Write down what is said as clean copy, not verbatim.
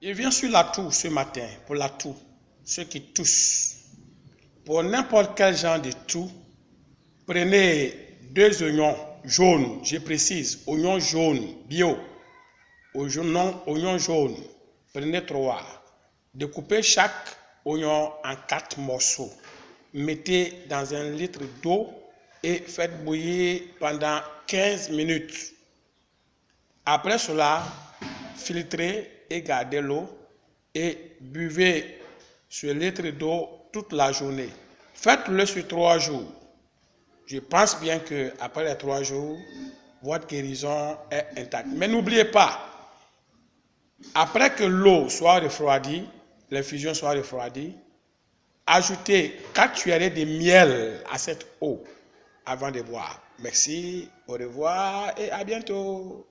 Je viens sur la toux ce matin pour la toux, ceux qui toussent. Pour n'importe quel genre de toux, prenez 2 oignons jaunes, je précise, oignons jaunes, bio, oignons jaunes, prenez 3. Découpez chaque oignon en 4 morceaux. Mettez dans 1 litre d'eau et faites bouillir pendant 15 minutes. Après cela, filtrez et gardez l'eau et buvez ce litre d'eau toute la journée. Faites-le sur 3 jours. Je pense bien qu'après les 3 jours, votre guérison est intacte. Mais n'oubliez pas, après que l'eau soit refroidie, l'infusion soit refroidie, ajoutez 4 cuillerées de miel à cette eau avant de boire. Merci, au revoir et à bientôt.